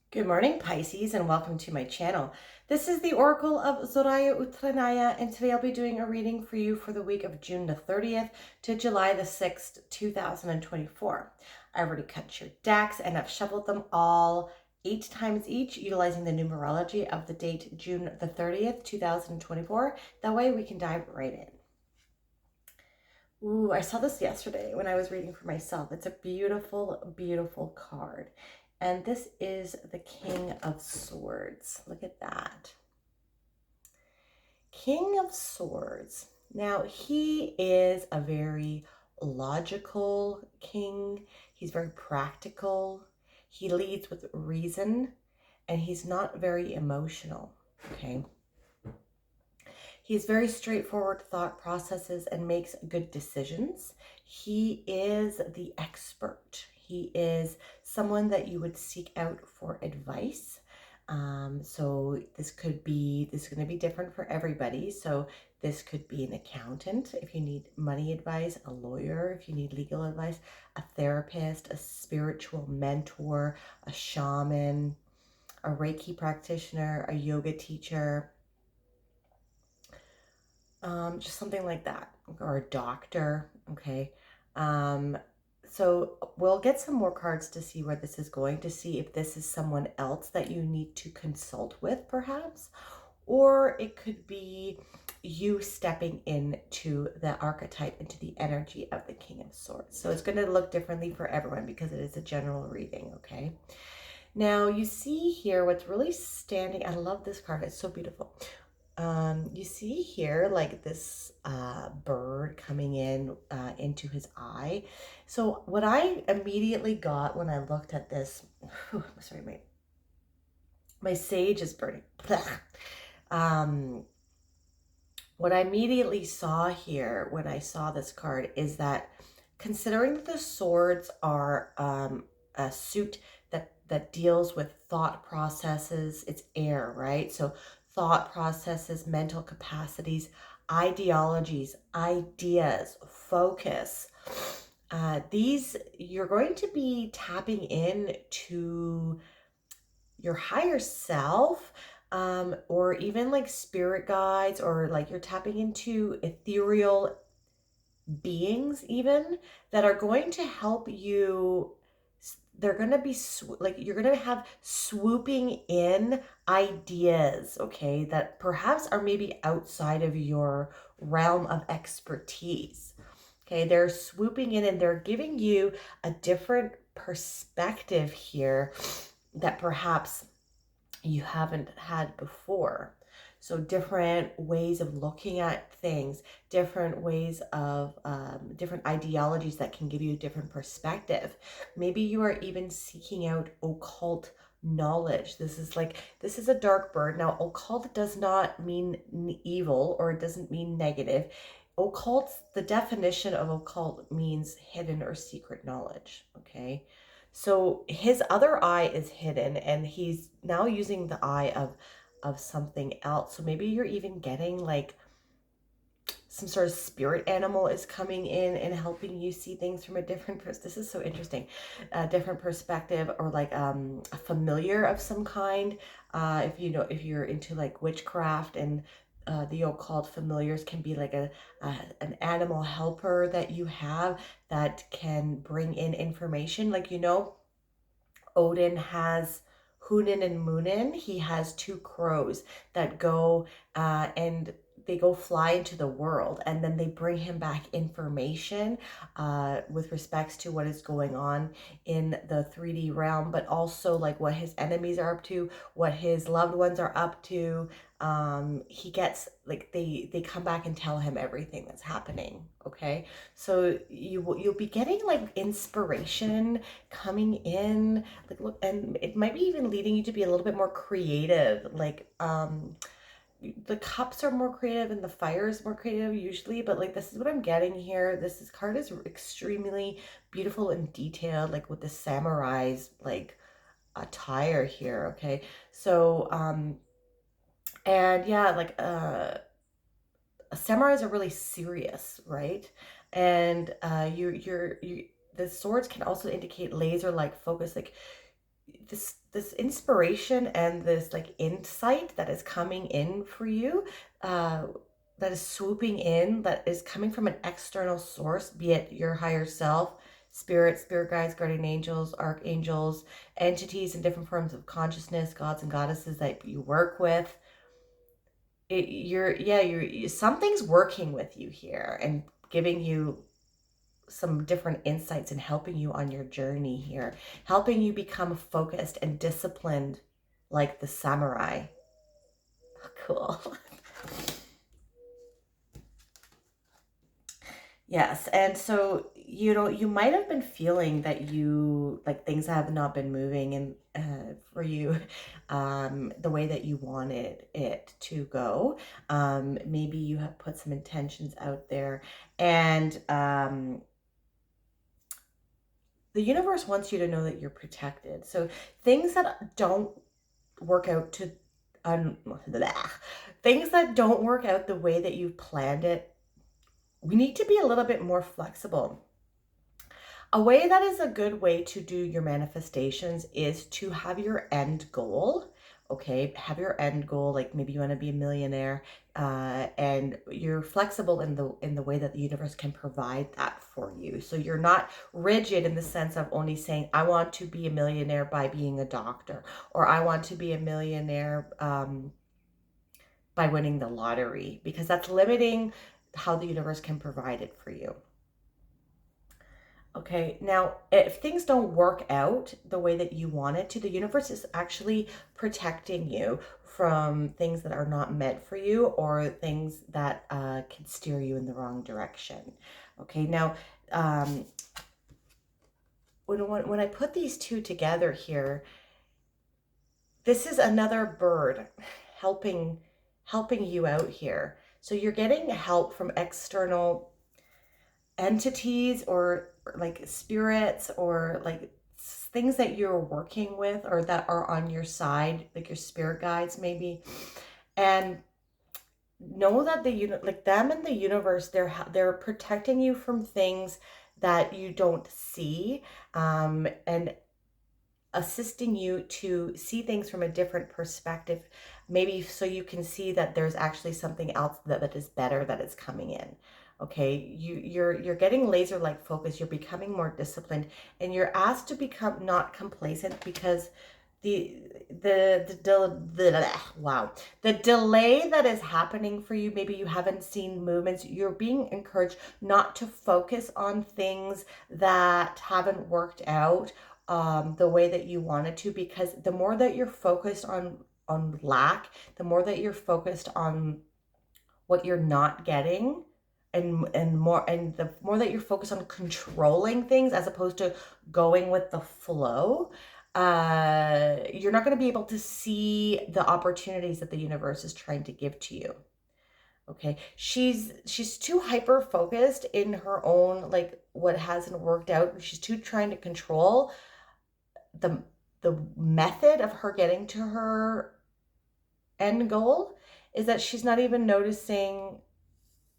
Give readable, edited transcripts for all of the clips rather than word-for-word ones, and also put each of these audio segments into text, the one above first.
Good morning, Pisces, and welcome to my channel. This is the Oracle of Zoraya Utranaya, and today I'll be doing a reading for you for the week of June the 30th to July the 6th, 2024. I already cut your decks and I've shuffled them all 8 times each, utilizing the numerology of the date June the 30th, 2024. That way we can dive right in. Ooh, I saw this yesterday when I was reading for myself. It's a beautiful, beautiful card. And this is the King of Swords. Look at that. King of Swords. Now, he is a very logical king. He's very practical. He leads with reason, and he's not very emotional, okay? He has very straightforward thought processes and makes good decisions. He is the expert. He is someone that you would seek out for advice. So this is going to be different for everybody. So this could be an accountant if you need money advice, a lawyer if you need legal advice, a therapist, a spiritual mentor, a shaman, a Reiki practitioner, a yoga teacher, just something like that, or a doctor. Okay. Um, so we'll get some more cards to see where this is going, to see if this is someone else that you need to consult with, perhaps, or it could be you stepping into the archetype, into the energy of the King of Swords. So it's going to look differently for everyone because it is a general reading. Okay. Now you see here what's really standing. I love this card. It's so beautiful. You see here like this bird coming in into his eye. So what I immediately got when I looked at this, sorry, my sage is burning. um, what I immediately saw here when I saw this card is that, considering that the swords are a suit that deals with thought processes, it's air, right? So thought processes, mental capacities, ideologies, ideas, focus. These, you're going to be tapping in to your higher self, or even like spirit guides, or like you're tapping into ethereal beings even that are going to help you. They're going to be like, you're going to have swooping in ideas, okay, that perhaps are maybe outside of your realm of expertise. Okay, they're swooping in and they're giving you a different perspective here that perhaps you haven't had before. So different ways of looking at things, different ways of different ideologies that can give you a different perspective. Maybe you are even seeking out occult knowledge. This is a dark bird. Now, occult does not mean evil, or it doesn't mean negative. Occult, the definition of occult means hidden or secret knowledge, okay? So his other eye is hidden and he's now using the eye of something else. So maybe you're even getting like some sort of spirit animal is coming in and helping you see things from a different this is so interesting, a different perspective, or like a familiar of some kind. If you know, if you're into like witchcraft and the occult, familiars can be like an animal helper that you have that can bring in information. Like, you know, Odin has Hunin and Munin. He has two crows that go and they go fly into the world, and then they bring him back information with respects to what is going on in the 3D realm, but also like what his enemies are up to, what his loved ones are up to. He gets like, they come back and tell him everything that's happening. Okay, so you'll be getting like inspiration coming in, like, look, and it might be even leading you to be a little bit more creative. Like the cups are more creative and the fire is more creative usually, but like, this is what I'm getting here. This card is extremely beautiful and detailed, like with the samurai's like attire here. Okay, so and yeah, like samurais are really serious, right? And the swords can also indicate laser like focus. Like, this inspiration and this like insight that is coming in for you, uh, that is swooping in, that is coming from an external source, be it your higher self, spirit guides, guardian angels, archangels, entities in different forms of consciousness, gods and goddesses that you work with. Something's working with you here and giving you some different insights and helping you on your journey here, helping you become focused and disciplined like the samurai. Cool. Yes, and so you might have been feeling that you like things have not been moving and for you the way that you wanted it to go. Maybe you have put some intentions out there, and the universe wants you to know that you're protected. So things that don't work out to blah, things that don't work out the way that you've planned it, we need to be a little bit more flexible. A way that is a good way to do your manifestations is to have your end goal. Okay, have your end goal, like maybe you want to be a millionaire, and you're flexible in the way that the universe can provide that for you. So you're not rigid in the sense of only saying, I want to be a millionaire by being a doctor, or I want to be a millionaire by winning the lottery, because that's limiting how the universe can provide it for you. Okay, now if things don't work out the way that you want it to, the universe is actually protecting you from things that are not meant for you or things that can steer you in the wrong direction. Okay, now when I put these two together here, this is another bird helping you out here. So you're getting help from external entities or like spirits or like things that you're working with or that are on your side, like your spirit guides maybe. And know that like them and the universe, they're protecting you from things that you don't see, and assisting you to see things from a different perspective, maybe so you can see that there's actually something else that is better that is coming in. Okay, you're getting laser like focus, you're becoming more disciplined, and you're asked to become not complacent, because the delay that is happening for you, maybe you haven't seen movements, you're being encouraged not to focus on things that haven't worked out the way that you wanted to, because the more that you're focused on lack, the more that you're focused on what you're not getting, and the more that you're focused on controlling things as opposed to going with the flow, you're not going to be able to see the opportunities that the universe is trying to give to you. Okay, she's too hyper focused in her own, like what hasn't worked out. She's too trying to control the method of her getting to her end goal, is that she's not even noticing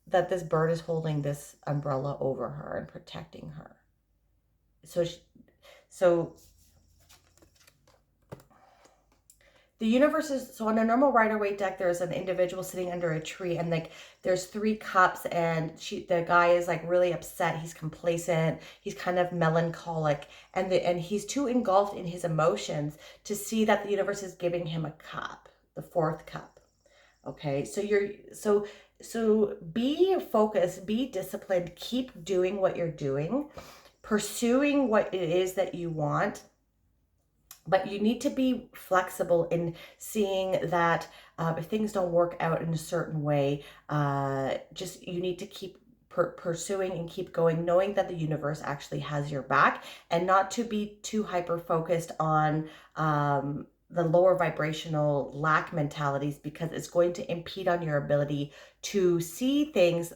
that this bird is holding this umbrella over her and protecting her. So the universe is, so on a normal Rider-Waite deck, there's an individual sitting under a tree, and like there's 3 cups, and the guy is like really upset. He's complacent. He's kind of melancholic, and he's too engulfed in his emotions to see that the universe is giving him a cup, the 4th cup. Okay, so be focused, be disciplined, keep doing what you're doing, pursuing what it is that you want. But you need to be flexible in seeing that if things don't work out in a certain way, just you need to keep pursuing and keep going, knowing that the universe actually has your back, and not to be too hyper focused on the lower vibrational lack mentalities, because it's going to impede on your ability to see things,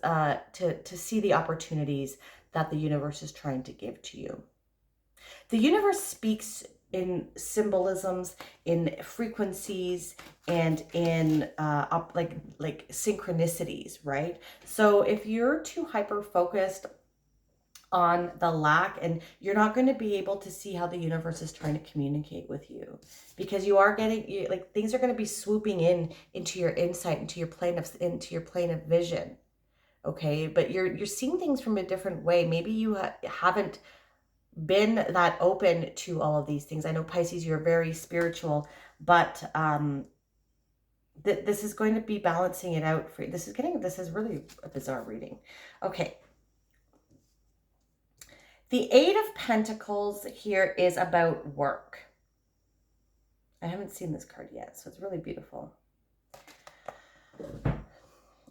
to see the opportunities that the universe is trying to give to you. The universe speaks in symbolisms, in frequencies, and in like synchronicities, right? So if you're too hyper focused on the lack, and you're not going to be able to see how the universe is trying to communicate with you, because you are getting like things are going to be swooping in into your insight, into your plane of vision. Okay, but you're seeing things from a different way. Maybe you haven't been that open to all of these things. I know, Pisces, you're very spiritual, but this is going to be balancing it out for you. This is really a bizarre reading. Okay. The Eight of Pentacles here is about work. I haven't seen this card yet, so it's really beautiful.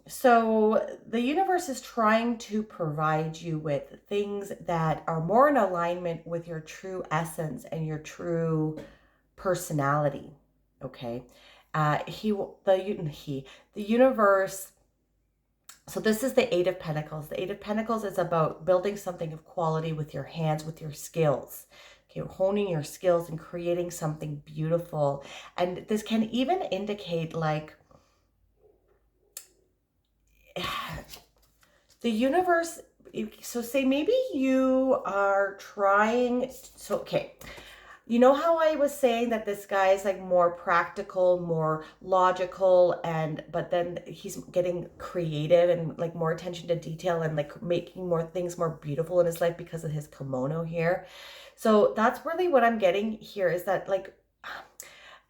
So the universe is trying to provide you with things that are more in alignment with your true essence and your true personality. Okay. The universe. So this is the Eight of Pentacles. The Eight of Pentacles is about building something of quality with your hands, with your skills. Okay, honing your skills and creating something beautiful. And this can even indicate like the universe. So say maybe you are trying. So, okay. You know how I was saying that this guy is like more practical, more logical, but then he's getting creative and like more attention to detail and like making more things more beautiful in his life because of his kimono here. So that's really what I'm getting here, is that like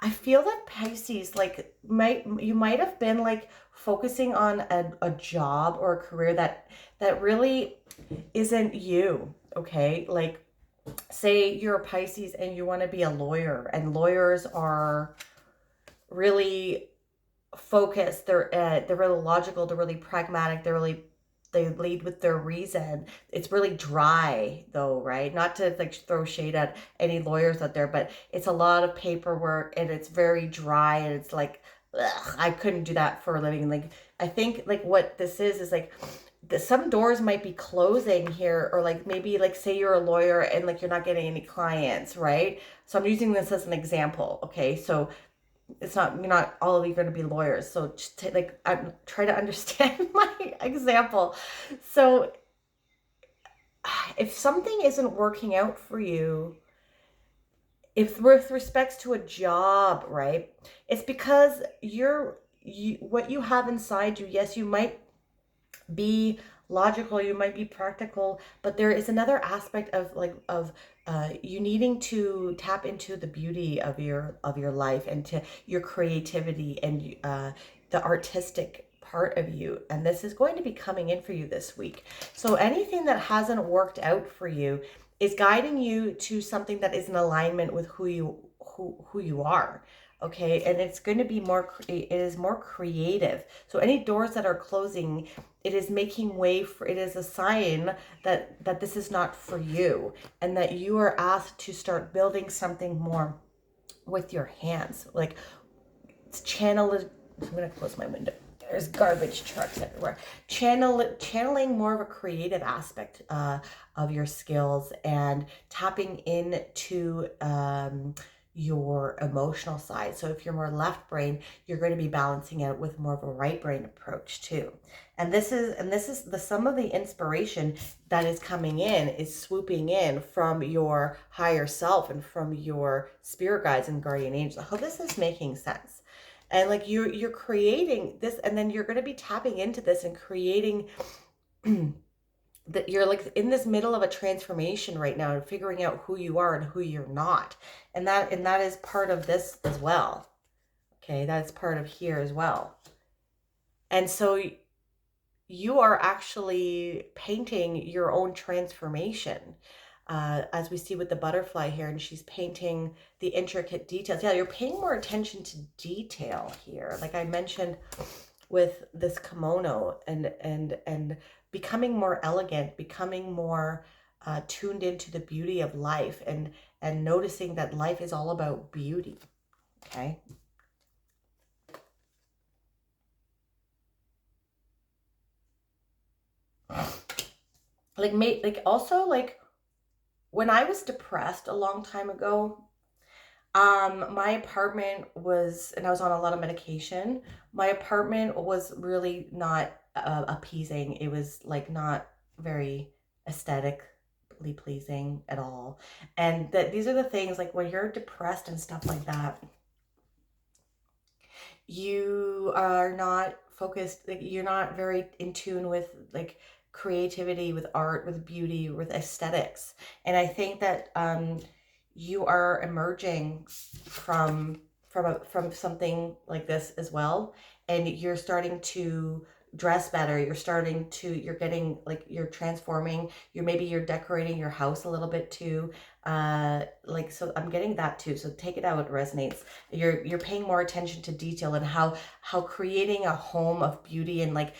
I feel that Pisces like you might have been like focusing on a job or a career that really isn't you. Okay, like say you're a Pisces and you want to be a lawyer, and lawyers are really focused. They're really logical. They're really pragmatic. They lead with their reason. It's really dry though, right? Not to like throw shade at any lawyers out there, but it's a lot of paperwork and it's very dry, and it's like, ugh, I couldn't do that for a living. Like I think like what this is like some doors might be closing here, or like maybe like say you're a lawyer and like you're not getting any clients, right? So I'm using this as an example. Okay, so it's not, you're not all of you going to be lawyers, so just like I'm trying to understand my example. So if something isn't working out for you, if with respects to a job, right, it's because what you have inside you, yes, you might be logical, you might be practical, but there is another aspect of you needing to tap into the beauty of your life and to your creativity and the artistic part of you, and this is going to be coming in for you this week. So anything that hasn't worked out for you is guiding you to something that is in alignment with who you are. Okay, and it's going to be it is more creative. So any doors that are closing, it is making way for, it is a sign that this is not for you, and that you are asked to start building something more with your hands. Like channel it. I'm going to close my window. There's garbage trucks everywhere. Channeling more of a creative aspect of your skills, and tapping into your emotional side. So if you're more left brain, you're going to be balancing out with more of a right brain approach too. And this is the some of the inspiration that is coming in is swooping in from your higher self and from your spirit guides and guardian angels. I hope this is making sense. And like you're creating this, and then you're going to be tapping into this and creating that you're like in this middle of a transformation right now and figuring out who you are and who you're not. And that is part of this as well. Okay, that's part of here as well. And so you are actually painting your own transformation. As we see with the butterfly here, and she's painting the intricate details. Yeah, you're paying more attention to detail here. Like I mentioned with this kimono, and becoming more elegant, becoming more tuned into the beauty of life, and noticing that life is all about beauty. Okay. Like when I was depressed a long time ago, my apartment was, and I was on a lot of medication. My apartment was really not appeasing. It was like not very aesthetic. aesthetically pleasing at all. And that these are the things, like when you're depressed and stuff like that, you are not focused, like you're not very in tune with like creativity, with art, with beauty, with aesthetics. And I think that you are emerging from something like this as well, and you're starting to dress better. You're getting like, you're transforming. You're decorating your house a little bit too. Like, so I'm getting that too. So take it out, it resonates. You're paying more attention to detail, and how creating a home of beauty, and like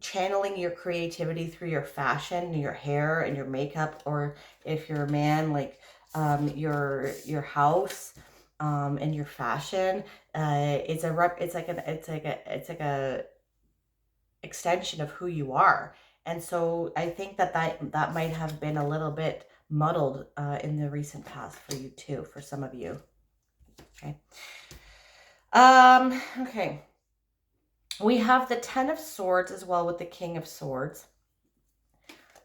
channeling your creativity through your fashion and your hair and your makeup, or if you're a man, like your house and your fashion. It's like a extension of who you are. And so I think that might have been a little bit muddled in the recent past for you too, for some of you. Okay. Okay. We have the Ten of Swords as well with the King of Swords.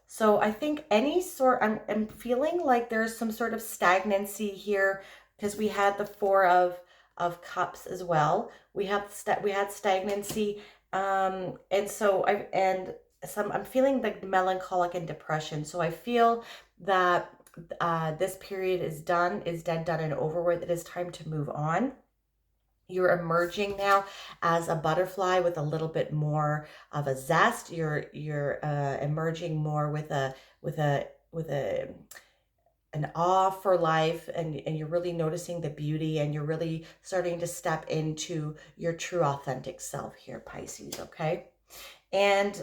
So I think I'm feeling like there's some sort of stagnancy here, because we had the Four of Cups as well. We had stagnancy, and so I'm feeling like melancholic and depression. So I feel that this period is dead, done and over with. It is time to move on. You're emerging now as a butterfly with a little bit more of a zest. You're emerging more with an awe for life, and you're really noticing the beauty, and you're really starting to step into your true authentic self here, Pisces. Okay. And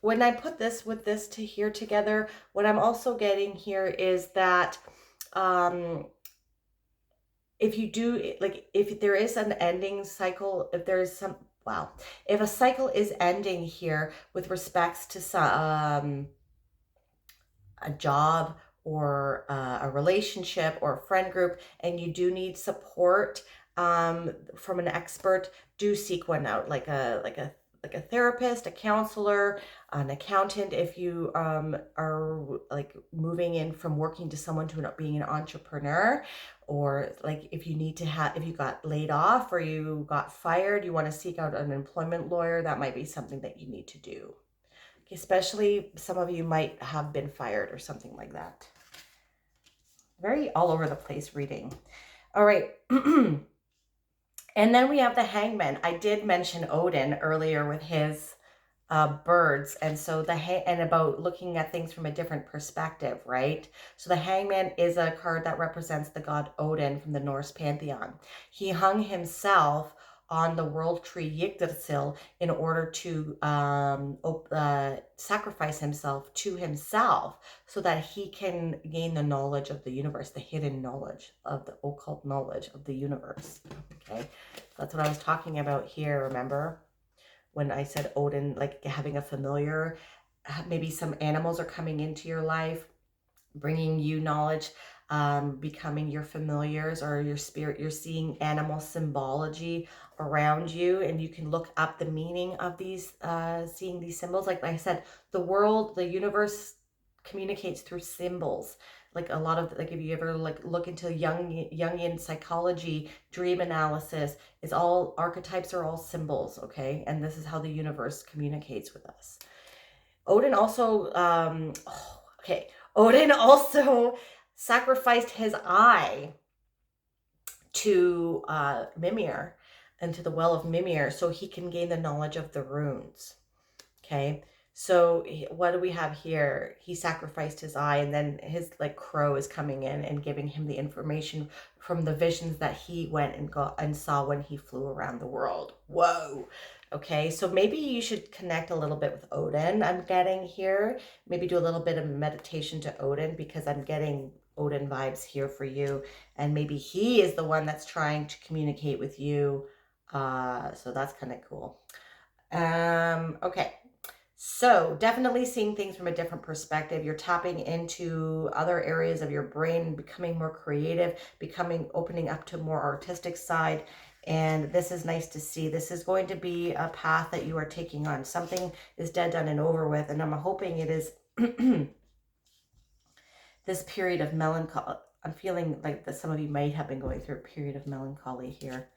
when I put this with this to here together, what I'm also getting here is that if you do, like, if there is an ending cycle, if there is some, wow, if a cycle is ending here with respects to some a job, or a relationship, or a friend group, and you do need support from an expert, do seek one out, like a therapist, a counselor, an accountant. If you are like moving in from working to someone to being an entrepreneur, or like if you got laid off or you got fired, you want to seek out an employment lawyer, that might be something that you need to do. Especially some of you might have been fired or something like that. Very all over the place reading. All right. And then we have the Hangman. I did mention Odin earlier with his birds, and so and about looking at things from a different perspective, right? So the Hangman is a card that represents the god Odin from the Norse pantheon. He hung himself on the world tree Yggdrasil in order to sacrifice himself to himself, so that he can gain the knowledge of the universe, the hidden knowledge of the occult knowledge of the universe. Okay, that's what I was talking about here, remember? When I said Odin, like having a familiar, maybe some animals are coming into your life, bringing you knowledge, becoming your familiars or your spirit. You're seeing animal symbology around you, and you can look up the meaning of these, seeing these symbols. Like I said, the world, the universe communicates through symbols. Like a lot of, like if you ever like look into Jungian psychology, dream analysis, is all archetypes are all symbols, okay? And this is how the universe communicates with us. Odin also, Odin also sacrificed his eye to Mimir, and to the well of Mimir, so he can gain the knowledge of the runes. Okay, so what do we have here? He sacrificed his eye, and then his like crow is coming in and giving him the information from the visions that he went and got and saw when he flew around the world. Whoa. Okay, so maybe you should connect a little bit with Odin, I'm getting here. Maybe do a little bit of meditation to Odin, because I'm getting Odin vibes here for you. And maybe he is the one that's trying to communicate with you. So that's kind of cool. Okay. So definitely seeing things from a different perspective. You're tapping into other areas of your brain, becoming more creative, opening up to more artistic side. And this is nice to see. This is going to be a path that you are taking on. Something is dead, done, and over with. And I'm hoping it is this period of melancholy. I'm feeling like that some of you might have been going through a period of melancholy here.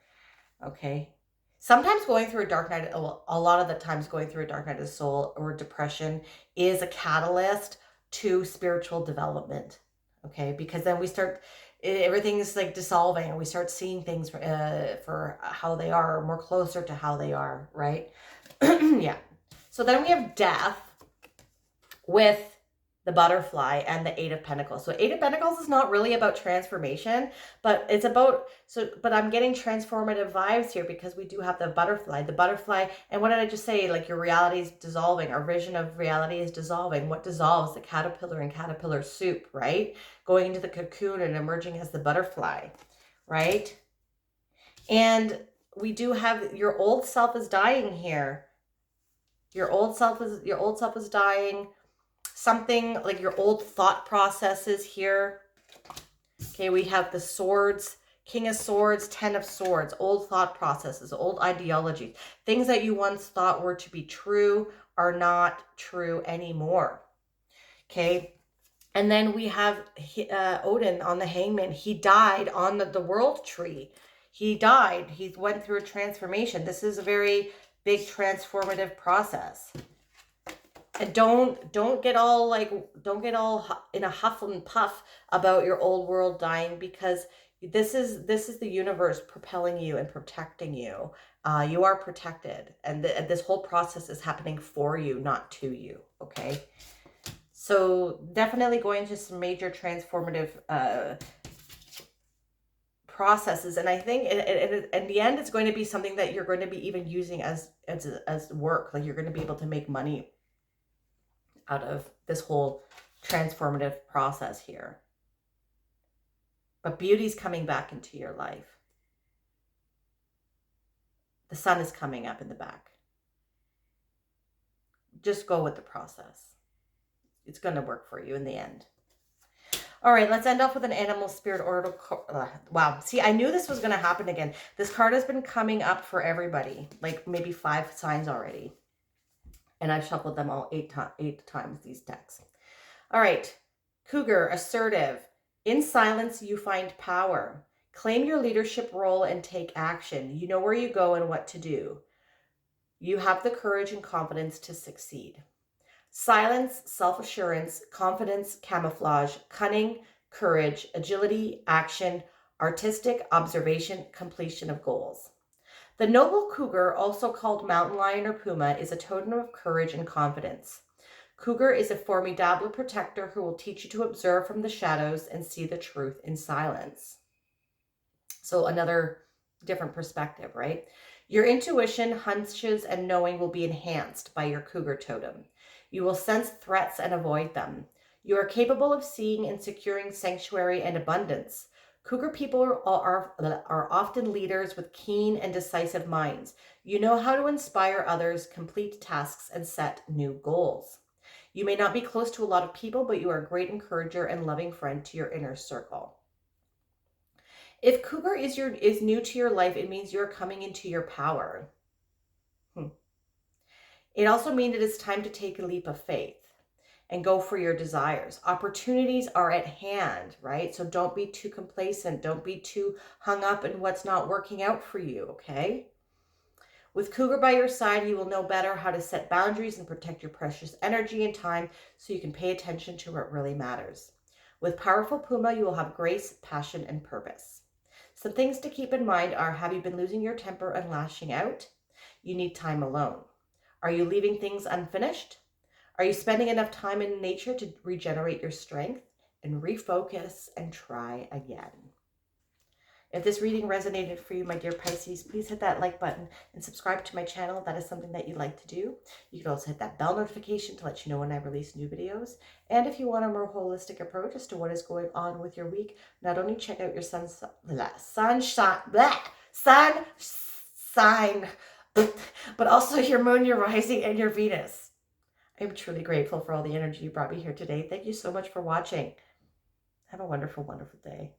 Okay. Sometimes going through a dark night, a lot of the times going through a dark night of the soul or depression is a catalyst to spiritual development. Okay. Because then we start, everything is like dissolving and we start seeing things for how they are, more closer to how they are. Right. Yeah. So then we have death with the butterfly and the Eight of Pentacles. So Eight of Pentacles is not really about transformation, but it's about, but I'm getting transformative vibes here because we do have the butterfly, and what did I just say? Like your reality is dissolving. Our vision of reality is dissolving. What dissolves? The caterpillar and caterpillar soup, right? Going into the cocoon and emerging as the butterfly, right? And we do have your old self is dying here. Your old self is dying. Something like your old thought processes here. Okay, we have the swords, King of Swords, Ten of Swords, old thought processes, old ideologies. Things that you once thought were to be true are not true anymore. Okay, and then we have Odin on the Hangman. He died on the World Tree. He died. He went through a transformation. This is a very big transformative process. And don't get all in a huff and puff about your old world dying, because this is the universe propelling you and protecting you. You are protected, and this whole process is happening for you, not to you. Okay, so definitely going to some major transformative processes, and I think in the end it's going to be something that you're going to be even using as work. Like you're going to be able to make money out of this whole transformative process here. But beauty's coming back into your life. The sun is coming up in the back. Just go with the process. It's going to work for you in the end. All right, let's end off with an animal spirit oracle. Wow. See, I knew this was going to happen again. This card has been coming up for everybody, like maybe 5 signs already. And I've shuffled them all 8 times, these decks. All right. Cougar, assertive. In silence, you find power. Claim your leadership role and take action. You know where you go and what to do. You have the courage and confidence to succeed. Silence, self-assurance, confidence, camouflage, cunning, courage, agility, action, artistic, observation, completion of goals. The noble cougar, also called mountain lion or puma, is a totem of courage and confidence. Cougar is a formidable protector who will teach you to observe from the shadows and see the truth in silence. So another different perspective, right? Your intuition, hunches, and knowing will be enhanced by your cougar totem. You will sense threats and avoid them. You are capable of seeing and securing sanctuary and abundance. Cougar people are often leaders with keen and decisive minds. You know how to inspire others, complete tasks, and set new goals. You may not be close to a lot of people, but you are a great encourager and loving friend to your inner circle. If Cougar is new to your life, it means you're coming into your power. It also means it is time to take a leap of faith and go for your desires. Opportunities are at hand, right? So don't be too complacent. Don't be too hung up in what's not working out for you, okay? With Cougar by your side, you will know better how to set boundaries and protect your precious energy and time so you can pay attention to what really matters. With powerful Puma, you will have grace, passion, and purpose. Some things to keep in mind are, have you been losing your temper and lashing out? You need time alone. Are you leaving things unfinished? Are you spending enough time in nature to regenerate your strength and refocus and try again? If this reading resonated for you, my dear Pisces, please hit that like button and subscribe to my channel if that is something that you'd like to do. You can also hit that bell notification to let you know when I release new videos. And if you want a more holistic approach as to what is going on with your week, not only check out your sun sign, but also your moon, your rising, and your Venus. I'm truly grateful for all the energy you brought me here today. Thank you so much for watching. Have a wonderful, wonderful day.